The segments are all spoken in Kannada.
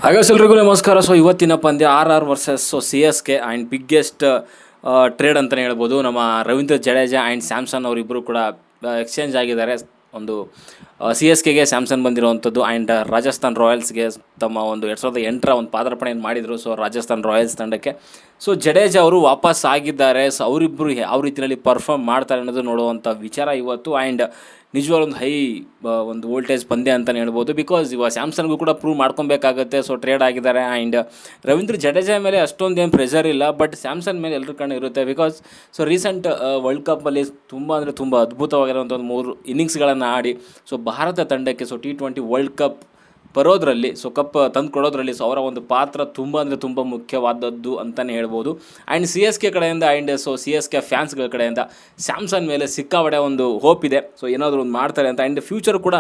ಎಲ್ರಿಗೂ ನಮಸ್ಕಾರ. ಸೊ ಇವತ್ತಿನ ಪಂದ್ಯ RR versus CSK and biggest trade ಅಂತಲೇ ಹೇಳ್ಬೋದು. ನಮ್ಮ ರವೀಂದ್ರ ಜಡೇಜಾ ಆ್ಯಂಡ್ ಸ್ಯಾಮ್ಸನ್ ಅವರಿಬ್ಬರು ಕೂಡ ಎಕ್ಸ್ಚೇಂಜ್ ಆಗಿದ್ದಾರೆ. ಒಂದು CSKಗೆ ಸ್ಯಾಮ್ಸನ್ ಬಂದಿರುವಂಥದ್ದು ಆ್ಯಂಡ್ ರಾಜಸ್ಥಾನ್ ರಾಯಲ್ಸ್ಗೆ ತಮ್ಮ ಒಂದು 2008ರ ಒಂದು ಪಾದಾರ್ಪಣೆಯನ್ನು ಮಾಡಿದರು. ಸೊ ರಾಜಸ್ಥಾನ್ ರಾಯಲ್ಸ್ ತಂಡಕ್ಕೆ ಸೊ ಜಡೇಜಾ ಅವರು ವಾಪಸ್ ಆಗಿದ್ದಾರೆ. ಸೊ ಅವರಿಬ್ಬರು ಯಾವ ರೀತಿಯಲ್ಲಿ ಪರ್ಫಾರ್ಮ್ ಮಾಡ್ತಾರೆ ಅನ್ನೋದು ನೋಡುವಂಥ ವಿಚಾರ ಇವತ್ತು. ಆ್ಯಂಡ್ ನಿಜವಾಗ್ಲೂ ಒಂದು ಒಂದು ವೋಲ್ಟೇಜ್ ಪಂದ್ಯ ಅಂತಲೇ ಹೇಳ್ಬೋದು. ಬಿಕಾಸ್ ಇವಾಗ ಸ್ಯಾಮ್ಸನ್ಗೂ ಕೂಡ ಪ್ರೂವ್ ಮಾಡ್ಕೊಬೇಕಾಗುತ್ತೆ. ಸೊ ಟ್ರೇಡ್ ಆಗಿದ್ದಾರೆ ಆ್ಯಂಡ್ ರವೀಂದ್ರ ಜಡೇಜಾ ಮೇಲೆ ಅಷ್ಟೊಂದು ಏನು ಪ್ರೆಷರ್ ಇಲ್ಲ, ಬಟ್ ಸ್ಯಾಮ್ಸನ್ ಮೇಲೆ ಎಲ್ಲರ ಕಣ್ಣು ಇರುತ್ತೆ. ಬಿಕಾಸ್ ಸೊ ರೀಸೆಂಟ್ ವರ್ಲ್ಡ್ ಕಪ್ಪಲ್ಲಿ ತುಂಬ ಅದ್ಭುತವಾಗಿರುವಂಥ ಒಂದು 3 ಇನ್ನಿಂಗ್ಸ್ಗಳನ್ನು ಆಡಿ ಸೊ ಭಾರತ ತಂಡಕ್ಕೆ ಸೊ T20 ವರ್ಲ್ಡ್ ಕಪ್ ಬರೋದ್ರಲ್ಲಿ ಸೊ ಕಪ್ ತಂದು ಕೊಡೋದ್ರಲ್ಲಿ ಸೊ ಅವರ ಒಂದು ಪಾತ್ರ ತುಂಬ ಮುಖ್ಯವಾದದ್ದು ಅಂತಲೇ ಹೇಳ್ಬೋದು. ಆ್ಯಂಡ್ CSK ಕಡೆಯಿಂದ ಆ್ಯಂಡ್ ಸೊ CSK ಫ್ಯಾನ್ಸ್ಗಳ ಕಡೆಯಿಂದ ಸ್ಯಾಮ್ಸನ್ ಮೇಲೆ ಸಿಕ್ಕಾಪಟ್ಟೆ ಒಂದು ಹೋಪ್ ಇದೆ. ಸೊ ಏನಾದರೂ ಒಂದು ಮಾಡ್ತಾರೆ ಅಂತ. ಆ್ಯಂಡ್ ಫ್ಯೂಚರ್ ಕೂಡ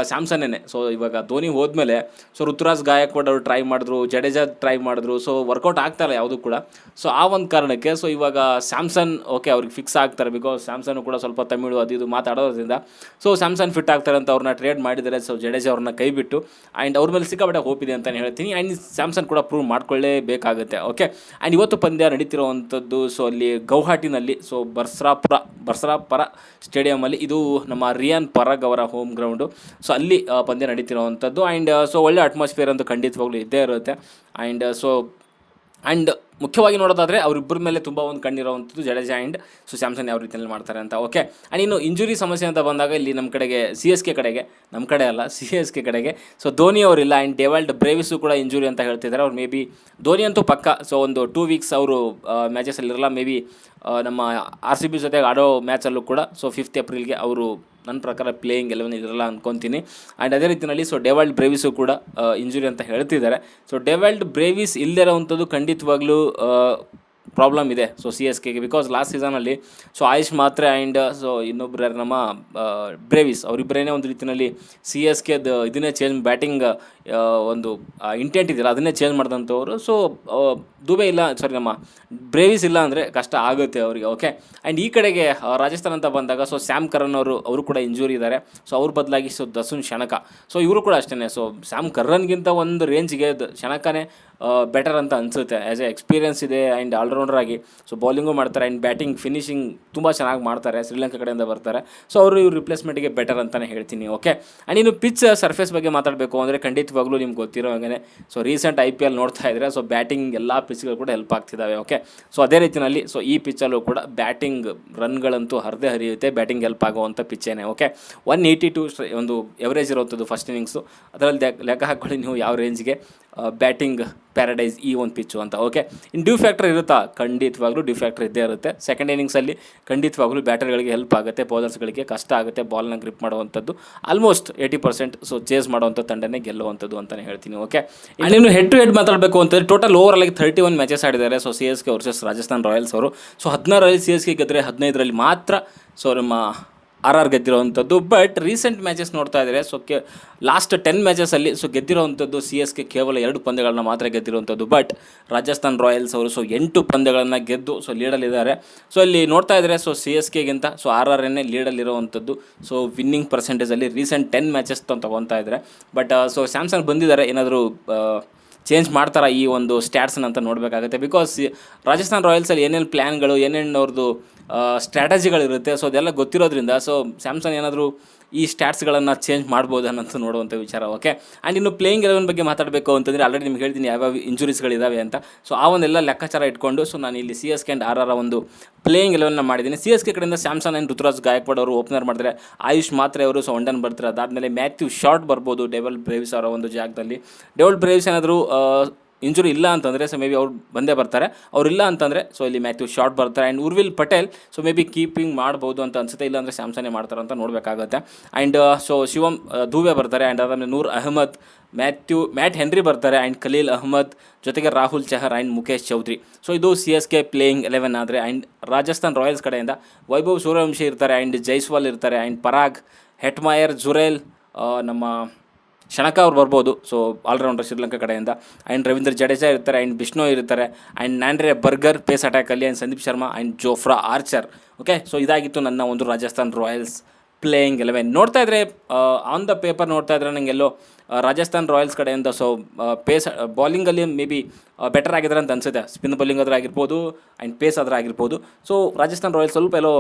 ಸ್ಯಾಮ್ಸನ್ನೇ. ಸೊ ಇವಾಗ ಧೋನಿ ಹೋದ್ಮೇಲೆ ಸೊ ಋತುರಾಜ್ ಗಾಯಕ್ವಾಡ್ ಅವರು ಟ್ರೈ ಮಾಡಿದ್ರು, ಜಡೇಜಾ ಟ್ರೈ ಮಾಡಿದ್ರು. ಸೊ ವರ್ಕೌಟ್ ಆಗ್ತಾಯಿಲ್ಲ ಯಾವುದೂ ಕೂಡ. ಸೊ ಆ ಒಂದು ಕಾರಣಕ್ಕೆ ಸೊ ಇವಾಗ ಸ್ಯಾಮ್ಸನ್ ಓಕೆ ಅವ್ರಿಗೆ ಫಿಕ್ಸ್ ಆಗ್ತಾರೆ. ಬಿಕಾಸ್ ಸ್ಯಾಮ್ಸನ್ ಕೂಡ ಸ್ವಲ್ಪ ತಮಿಳು ಅದು ಇದು ಮಾತಾಡೋದ್ರಿಂದ ಸೊ ಸ್ಯಾಮ್ಸನ್ ಫಿಟ್ ಆಗ್ತಾರೆ ಅಂತ ಅವ್ರನ್ನ ಟ್ರೇಡ್ ಮಾಡಿದ್ದಾರೆ. ಸೊ ಜಡೇಜಾ ಅವ್ರನ್ನ ಕೈ ಬಿಟ್ಟು ಆ್ಯಂಡ್ ಅವ್ರ ಮೇಲೆ ಸಿಕ್ಕಾಪಟ್ಟೆ ಹೋಪ್ ಇದೆ ಅಂತಲೇ ಹೇಳ್ತೀನಿ. ಆ್ಯಂಡ್ ಸ್ಯಾಮ್ಸನ್ ಕೂಡ ಪ್ರೂವ್ ಮಾಡ್ಕೊಳ್ಳೇಬೇಕಾಗುತ್ತೆ. ಓಕೆ. ಆ್ಯಂಡ್ ಇವತ್ತು ಪಂದ್ಯ ನಡೀತಿರುವಂಥದ್ದು ಸೊ ಅಲ್ಲಿ ಗೌಹಾಟಿನಲ್ಲಿ ಸೊ ಬರ್ಸರಾಪರ ಸ್ಟೇಡಿಯಮಲ್ಲಿ. ಇದು ನಮ್ಮ ರಿಯಾನ್ ಪರಾಗ್ ಅವರ ಹೋಮ್ ಗ್ರೌಂಡು. ಸೊ ಅಲ್ಲಿ ಪಂದ್ಯ ನಡೀತಿರೋವಂಥದ್ದು. ಆ್ಯಂಡ್ ಸೊ ಒಳ್ಳೆ ಅಟ್ಮಾಸ್ಫಿಯರ್ ಅಂತೂ ಖಂಡಿತವಾಗ್ಲೂ ಇದ್ದೇ ಇರುತ್ತೆ. ಆ್ಯಂಡ್ ಮುಖ್ಯವಾಗಿ ನೋಡೋದಾದರೆ ಅವರಿಬ್ಬರ ಮೇಲೆ ತುಂಬ ಒಂದು ಕಣ್ಣಿರೋವಂಥದ್ದು ಜಡೇಜಾ ಆ್ಯಂಡ್ ಸೊ ಸ್ಯಾಮ್ಸನ್ ಯಾವ ರೀತಿಯಲ್ಲಿ ಮಾಡ್ತಾರೆ ಅಂತ. ಓಕೆ. ಆ್ಯಂಡ್ ಇನ್ನು ಇಂಜುರಿ ಸಮಸ್ಯೆ ಅಂತ ಬಂದಾಗ ಇಲ್ಲಿ ನಮ್ಮ ಕಡೆಗೆ CSK ಕಡೆಗೆ, ನಮ್ಮ ಕಡೆ ಅಲ್ಲ CSK ಕಡೆಗೆ ಸೊ ಧೋನಿ ಅವರಿಲ್ಲ. ಆ್ಯಂಡ್ ಡೆವಾಲ್ಡ್ ಬ್ರೇವಿಸು ಕೂಡ ಇಂಜುರಿ ಅಂತ ಹೇಳ್ತಿದ್ದಾರೆ. ಅವ್ರು ಮೇ ಬಿ ಧೋನಿ ಅಂತೂ ಪಕ್ಕ ಸೊ ಒಂದು 2 ವೀಕ್ಸ್ ಅವರು ಮ್ಯಾಚಸಲ್ಲಿರಲ್ಲ. ಮೇ ಬಿ ನಮ್ಮ RCB ಜೊತೆಗೆ ಆಡೋ ಮ್ಯಾಚಲ್ಲೂ ಕೂಡ ಸೊ 5th ಏಪ್ರಿಲ್ಗೆ ಅವರು ನನ್ನ ಪ್ರಕಾರ ಪ್ಲೇಯಿಂಗ್ 11 ಇರಲ್ಲ ಅಂದ್ಕೊತೀನಿ. ಆ್ಯಂಡ್ ಅದೇ ರೀತಿಯಲ್ಲಿ ಸೊ ಡೆವಾಲ್ಡ್ ಬ್ರೇವಿಸು ಕೂಡ ಇಂಜುರಿ ಅಂತ ಹೇಳ್ತಿದ್ದಾರೆ. ಸೊ ಡೆವಾಲ್ಡ್ ಬ್ರೇವಿಸ್ ಇಲ್ಲದಿರೋವಂಥದ್ದು ಖಂಡಿತವಾಗ್ಲೂ ಪ್ರಾಬ್ಲಮ್ ಇದೆ ಸೊ CSKಗೆ. ಬಿಕಾಸ್ ಲಾಸ್ಟ್ ಸೀಸನಲ್ಲಿ ಸೊ ಆಯುಷ್ ಮಾತ್ರೆ ಆ್ಯಂಡ್ ಸೊ ಇನ್ನೊಬ್ಬರು ನಮ್ಮ ಬ್ರೇವಿಸ್ ಅವರಿಬ್ಬರೇ ಒಂದು ರೀತಿಯಲ್ಲಿ CSKದು ಇದನ್ನೇ ಚೇಂಜ್ ಬ್ಯಾಟಿಂಗ್ ಒಂದು ಇಂಟೆಂಟ್ ಇದೆಯಲ್ಲ ಅದನ್ನೇ ಚೇಂಜ್ ಮಾಡಿದಂಥವ್ರು. ಸೊ ದುಬೆ ಇಲ್ಲ, ನಮ್ಮ ಬ್ರೇವಿಸ್ ಇಲ್ಲ ಅಂದರೆ ಕಷ್ಟ ಆಗುತ್ತೆ ಅವರಿಗೆ. ಓಕೆ. ಆ್ಯಂಡ್ ಈ ಕಡೆಗೆ ರಾಜಸ್ಥಾನ್ ಅಂತ ಬಂದಾಗ ಸೊ ಸ್ಯಾಮ್ ಕರನ್ ಅವರು ಕೂಡ ಇಂಜೂರಿ ಇದ್ದಾರೆ. ಸೊ ಅವ್ರ ಬದಲಾಗಿ ಸೊ ದಸುನ್ ಶಣಕ ಸೊ ಇವರು ಕೂಡ ಅಷ್ಟೇ. ಸೊ ಸ್ಯಾಮ್ ಕರ್ರನ್ಗಿಂತ ಒಂದು ರೇಂಜ್ಗೆ ಶಣಕನೇ ಬೆಟರ್ ಅಂತ ಅನಿಸುತ್ತೆ. ಆ್ಯಸ್ ಎ ಎಕ್ಸ್ಪೀರಿಯನ್ಸ್ ಇದೆ ಆ್ಯಂಡ್ ಆಲ್ರೌಂಡರ್ ಆಗಿ ಸೊ ಬೌಲಿಂಗು ಮಾಡ್ತಾರೆ ಆ್ಯಂಡ್ ಬ್ಯಾಟಿಂಗ್ ಫಿನಿಶಿಂಗ್ ತುಂಬ ಚೆನ್ನಾಗಿ ಮಾಡ್ತಾರೆ. ಶ್ರೀಲಂಕಾ ಕಡೆಯಿಂದ ಬರ್ತಾರೆ. ಸೊ ಅವರು ಇವ್ರ ರಿಪ್ಲೇಸ್ಮೆಂಟಿಗೆ ಬೆಟರ್ ಅಂತಲೇ ಹೇಳ್ತೀನಿ. ಓಕೆ. ಆ್ಯಂಡ್ ಇನ್ನು ಪಿಚ್ ಸರ್ಫೇಸ್ ಬಗ್ಗೆ ಮಾತಾಡಬೇಕು ಅಂದರೆ ಖಂಡಿತವಾಗ್ಲೂ ನಿಮ್ಗೆ ಗೊತ್ತಿರೋ ಹಾಗೆ ಸೊ ರೀಸೆಂಟ್ IPL ನೋಡ್ತಾ ಇದ್ದರೆ ಸೊ ಬ್ಯಾಟಿಂಗ್ ಎಲ್ಲ ಪಿಚ್ಗಳು ಕೂಡ ಹೆಲ್ಪ್ ಆಗ್ತಿದ್ದಾವೆ. ಓಕೆ. ಸೊ ಅದೇ ರೀತಿಯಲ್ಲಿ ಸೊ ಈ ಪಿಚ್ಚಲ್ಲೂ ಕೂಡ ಬ್ಯಾಟಿಂಗ್ ರನ್ಗಳಂತೂ ಹರಿದೇ ಹರಿಯುತ್ತೆ. ಬ್ಯಾಟಿಂಗ್ ಹೆಲ್ಪ್ ಆಗುವಂಥ ಪಿಚ್ಚೇನೆ. ಓಕೆ. 182 ಒಂದು ಎವರೇಜ್ ಇರುವಂಥದ್ದು ಫಸ್ಟ್ ಇನ್ನಿಂಗ್ಸು. ಅದರಲ್ಲಿ ಲೆಕ್ಕ ಹಾಕ್ಕೊಳ್ಳಿ ನೀವು ಯಾವ ರೇಂಜ್ಗೆ ಬ್ಯಾಟಿಂಗ್ ಪ್ಯಾರಡೈಸ್ ಈ ಒಂದು ಪಿಚ್ಚು ಅಂತ. ಓಕೆ. ಇನ್ನು ಡ್ಯೂ ಫ್ಯಾಕ್ಟರ್ ಇರುತ್ತಾ? ಖಂಡಿತವಾಗ್ಲೂ ಡ್ಯೂ ಫ್ಯಾಕ್ಟರ್ ಇದ್ದೇ ಇರುತ್ತೆ. ಸೆಕೆಂಡ್ ಇನ್ನಿಂಗ್ಸಲ್ಲಿ ಖಂಡಿತವಾಗ್ಲೂ ಬ್ಯಾಟರ್ಗಳಿಗೆ ಹೆಲ್ಪ್ ಆಗುತ್ತೆ, ಬೌಲರ್ಸ್ಗಳಿಗೆ ಕಷ್ಟ ಆಗುತ್ತೆ ಬಾಲ್ನ ಗ್ರಿಪ್ ಮಾಡುವಂಥದ್ದು. ಆಲ್ಮೋಸ್ಟ್ 80% ಸೊ ಚೇಸ್ ಮಾಡುವಂಥ ತಂಡನೇ ಗೆಲ್ಲುವಂಥದ್ದು ಅಂತಲೇ ಹೇಳ್ತೀನಿ. ಓಕೆ. ಇನ್ನು ಹೆಡ್ ಟು ಹೆಡ್ ಮಾತಾಡಬೇಕು ಅಂತಂದರೆ ಟೋಟಲ್ ಓವರ್ ಆಗಿ 31 ಮ್ಯಾಚಸ್ ಆಡಿದ್ದಾರೆ. So CSK versus Rajasthan Royals ಅವರು. ಸೊ 16ರಲ್ಲಿ CSK ಗೆದ್ದರೆ 15ರಲ್ಲಿ ಮಾತ್ರ ಸೊ ನಮ್ಮ RR ಗೆದ್ದಿರೋವಂಥದ್ದು. ಬಟ್ ರೀಸೆಂಟ್ ಮ್ಯಾಚಸ್ ನೋಡ್ತಾ ಇದ್ದಾರೆ ಸೊ ಲಾಸ್ಟ್ 10 ಮ್ಯಾಚಸಲ್ಲಿ ಸೊ ಗೆದ್ದಿರೋವಂಥದ್ದು CSK ಕೇವಲ 2 ಪಂದ್ಯಗಳನ್ನ ಮಾತ್ರ ಗೆದ್ದಿರುವಂಥದ್ದು. ಬಟ್ ರಾಜಸ್ಥಾನ್ ರಾಯಲ್ಸ್ ಅವರು ಸೊ 8 ಪಂದ್ಯಗಳನ್ನು ಗೆದ್ದು ಸೊ ಲೀಡಲ್ಲಿದ್ದಾರೆ. ಸೊ ಇಲ್ಲಿ ನೋಡ್ತಾ ಇದ್ದಾರೆ ಸೊ CSKಗಿಂತ ಸೊ RRನೇ ಲೀಡಲ್ಲಿರುವಂಥದ್ದು. ಸೊ ವಿನ್ನಿಂಗ್ ಪರ್ಸೆಂಟೇಜಲ್ಲಿ ರೀಸೆಂಟ್ 10 ಮ್ಯಾಚಸ್ ತೊಗೊತಾ ಇದ್ದಾರೆ. ಬಟ್ ಸೊ ಸ್ಯಾಮ್ಸನ್ ಬಂದಿದ್ದಾರೆ, ಏನಾದರೂ ಚೇಂಜ್ ಮಾಡ್ತಾರಾ ಈ ಒಂದು ಸ್ಟ್ಯಾಟ್ಸನ್ನ ಅಂತ ನೋಡಬೇಕಾಗುತ್ತೆ. ಬಿಕಾಸ್ ರಾಜಸ್ಥಾನ್ ರಾಯಲ್ಸಲ್ಲಿ ಏನೇನು ಪ್ಲ್ಯಾನ್ಗಳು ಏನೇನು ಅವ್ರದ್ದು ಸ್ಟ್ರಾಟಜಿಗಳಿರುತ್ತೆ ಸೊ ಅದೆಲ್ಲ ಗೊತ್ತಿರೋದ್ರಿಂದ ಸೊ ಸ್ಯಾಮ್ಸನ್ ಏನಾದರೂ ಈ ಸ್ಟ್ಯಾಟ್ಸ್ಗಳನ್ನು ಚೇಂಜ್ ಮಾಡ್ಬೋದು ಅನ್ನೋದು ನೋಡುವಂಥ ವಿಚಾರ. ಓಕೆ. ಆ್ಯಂಡ್ ಇನ್ನು ಪ್ಲೇಯಿಂಗ್ 11 ಬಗ್ಗೆ ಮಾತಾಡಬೇಕು ಅಂತಂದರೆ ಆಲ್ರೆಡಿ ನಿಮ್ಗೆ ಹೇಳ್ತೀನಿ ಯಾವ್ಯಾವ ಇಂಜುರೀಸ್ಗಳಿದ್ದಾವೆ ಅಂತ. ಸೊ ಆ ಒಂದೆಲ್ಲ ಲೆಕ್ಕಾಚಾರ ಇಟ್ಕೊಂಡು ಸೊ ನಾನು ಇಲ್ಲಿ CSK ಆ್ಯಂಡ್ RR ಒಂದು ಪ್ಲೇಯಿಂಗ್ 11 ಮಾಡಿದ್ದೀನಿ. CSK ಕಡೆಯಿಂದ ಸ್ಯಾಮ್ಸನ್ ಆ್ಯಂಡ್ ಋತುರಾಜ್ ಗಾಯಕ್ವಾಡ್ ಅವರು ಓಪನರ್ ಮಾಡ್ತಾರೆ. ಆಯುಷ್ ಮಾತ್ರೆ ಅವರು ಸೊ 1 ಬರ್ತಾರೆ. ಅದಾದಮೇಲೆ ಮ್ಯಾಥ್ಯೂ ಶಾರ್ಟ್ ಬರ್ಬೋದು ಡೆವಲ್ ಬ್ರೇವಿಸ್ ಅವರ ಒಂದು ಜಾಗದಲ್ಲಿ. ಡೆವಲ್ ಬ್ರೇವಿಸ್ ಏನಾದರೂ ಇಂಜುರಿ ಇಲ್ಲ ಅಂತಂದರೆ ಸೊ ಮೇ ಬಿ ಅವ್ರು ಬಂದೇ ಬರ್ತಾರೆ. ಅವರಿಲ್ಲ ಅಂತಂದರೆ ಸೊ ಇಲ್ಲಿ ಮ್ಯಾಥ್ಯೂ ಶಾರ್ಟ್ ಬರ್ತಾರೆ. And Urvil Patel so may be keeping ಮಾಡ್ಬೋದು ಅಂತ ಅನಿಸುತ್ತೆ. ಇಲ್ಲಾಂದರೆ ಸ್ಯಾಮ್ಸನ್ನೇ ಮಾಡ್ತಾರೆ ಅಂತ ನೋಡಬೇಕಾಗುತ್ತೆ. ಆ್ಯಂಡ್ ಸೊ ಶಿವಮ್ ದುಬೆ ಬರ್ತಾರೆ. ಆ್ಯಂಡ್ ಅದಾದಮೇಲೆ ನೂರ್ ಅಹಮದ್, ಮ್ಯಾಟ್ ಹೆನ್ರಿ ಬರ್ತಾರೆ. ಆ್ಯಂಡ್ ಖಲೀಲ್ ಅಹಮದ್ ಜೊತೆಗೆ ರಾಹುಲ್ ಚಹರ್ ಆ್ಯಂಡ್ ಮುಖೇಶ್ ಚೌಧರಿ. ಸೊ ಇದು CSK ಪ್ಲೇಯಿಂಗ್ 11 ಆದರೆ. ಆ್ಯಂಡ್ ರಾಜಸ್ಥಾನ್ ರಾಯಲ್ಸ್ ಕಡೆಯಿಂದ ವೈಭವ್ ಸೂರ್ಯವಂಶಿ ಇರ್ತಾರೆ. ಆ್ಯಂಡ್ ಜೈಸ್ವಾಲ್ ಇರ್ತಾರೆ. ಆ್ಯಂಡ್ ಪರಾಗ್, ಹೆಟ್ಮಯರ್, ಜುರೇಲ್, ನಮ್ಮ ಶಣಕ ಅವ್ರು ಬರ್ಬೋದು ಸೊ ಆಲ್ರೌಂಡರ್ ಶ್ರೀಲಂಕಾ ಕಡೆಯಿಂದ. ಆ್ಯಂಡ್ ರವೀಂದ್ರ ಜಡೇಜಾ ಇರ್ತಾರೆ. ಆ್ಯಂಡ್ ಬಿಷ್ಣೋ ಇರ್ತಾರೆ. ಆ್ಯಂಡ್ ನ್ಯಾಂಡ್ರೆ ಬರ್ಗರ್ ಪೇಸ್ ಅಟ್ಯಾಕಲ್ಲಿ. And Sandeep Sharma and Jofra Archer. Okay. So ಇದಾಗಿತ್ತು ನನ್ನ ಒಂದು ರಾಜಸ್ಥಾನ್ ರಾಯಲ್ಸ್ ಪ್ಲೇಯಿಂಗ್ 11. ನೋಡ್ತಾ ಇದ್ದರೆ ಆನ್ ದ ಪೇಪರ್ ನೋಡ್ತಾ ಇದ್ರೆ ನನಗೆಲ್ಲೋ ರಾಜಸ್ಥಾನ್ ರಾಯಲ್ಸ್ ಕಡೆಯಿಂದ ಸೊ ಪೇಸ್ ಬಾಲಿಂಗಲ್ಲಿ ಮೇ ಬಿ ಬೆಟರ್ ಆಗಿದ್ದಾರೆ ಅಂತ ಅನಿಸುತ್ತೆ. ಸ್ಪಿನ್ ಬೌಲಿಂಗ್ ಆದರೂ ಆಗಿರ್ಬೋದು ಆ್ಯಂಡ್ ಪೇಸ್ ಆದರೂ ಆಗಿರ್ಬೋದು. ಸೊ ರಾಜಸ್ಥಾನ್ ರಾಯಲ್ಸ್ ಸ್ವಲ್ಪ ಎಲ್ಲೋ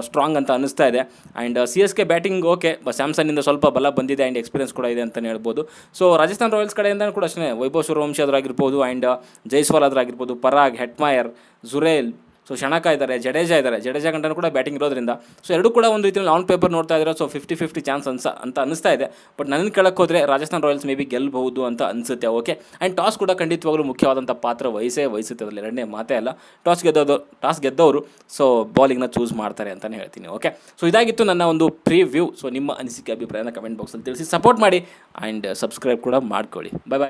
ಸ್ಟ್ರಾಂಗ್ ಅಂತ ಅನಿಸ್ತಾ ಇದೆ. ಆ್ಯಂಡ್ CSK ಬ್ಯಾಟಿಂಗ್ ಓಕೆ, ಸ್ಯಾಮ್ಸನ್ನಿಂದ ಸ್ವಲ್ಪ ಬಲ ಬಂದಿದೆ ಆ್ಯಂಡ್ ಎಕ್ಸ್ಪೀರಿಯನ್ಸ್ ಕೂಡ ಇದೆ ಅಂತಲೇ ಹೇಳ್ಬೋದು. ಸೊ ರಾಜಸ್ಥಾನ್ ರಾಯಲ್ಸ್ ಕಡೆಯಿಂದ ಕೂಡ ಅಷ್ಟೇ ವೈಭವ್ ಸೂರ್ಯವಂಶಿ ಆದರೂ ಆಗಿರ್ಬೋದು ಆ್ಯಂಡ್ ಜೈಸ್ವಾಲ್ ಆದರೂ ಆಗಿರ್ಬೋದು, ಪರಾಗ್, ಹೆಟ್ಮಾಯರ್, ಜುರೇಲ್, ಸೊ ಶಣಕ ಇದ್ದಾರೆ, ಜಡೇಜಾ ಗಂಟನೂ ಕೂಡ ಬ್ಯಾಟಿಂಗ್ ಇರೋದ್ರಿಂದ ಸೊ ಎರಡೂ ಕೂಡ ಒಂದು ರೀತಿಯಲ್ಲಿ ಆನ್ ಪೇಪರ್ ನೋಡ್ತಾ ಇದ್ದಾರೆ. ಸೊ 50-50 ಚಾನ್ಸ್ ಅಂತ ಅನಿಸ್ತಾ ಇದೆ. ಬಟ್ ನನ್ನ ಕೇಳಕ್ಕೆ ಹೋದರೆ ರಾಜಸ್ಥಾನ್ ರಾಯಲ್ಸ್ ಮೇ ಬಿ ಗೆಲ್ಲಬಹುದು ಅಂತ ಅನಿಸುತ್ತೆ. ಓಕೆ, ಆ್ಯಂಡ್ ಟಾಸ್ ಕೂಡ ಖಂಡಿತವಾಗ್ಲೂ ಮುಖ್ಯವಾದಂಥ ಪಾತ್ರ ವಹಿಸುತ್ತೆ, ಅದರಲ್ಲಿ ಎರಡನೇ ಮಾತೇ ಅಲ್ಲ. ಟಾಸ್ ಗೆದ್ದವರು ಸೊ ಬಾಲಿಂಗ್ನ ಚೂಸ್ ಮಾಡ್ತಾರೆ ಅಂತಲೇ ಹೇಳ್ತೀನಿ. ಓಕೆ, ಸೊ ಇದಾಗಿತ್ತು ನನ್ನ ಒಂದು ಪ್ರಿವ್ಯೂ. ಸೊ ನಿಮ್ಮ ಅನಿಸಿಕೆ ಅಭಿಪ್ರಾಯನ ಕಮೆಂಟ್ ಬಾಕ್ಸಲ್ಲಿ ತಿಳಿಸಿ, ಸಪೋರ್ಟ್ ಮಾಡಿ ಆ್ಯಂಡ್ ಸಬ್ಸ್ಕ್ರೈಬ್ ಕೂಡ ಮಾಡ್ಕೊಳ್ಳಿ. ಬಾಯ್.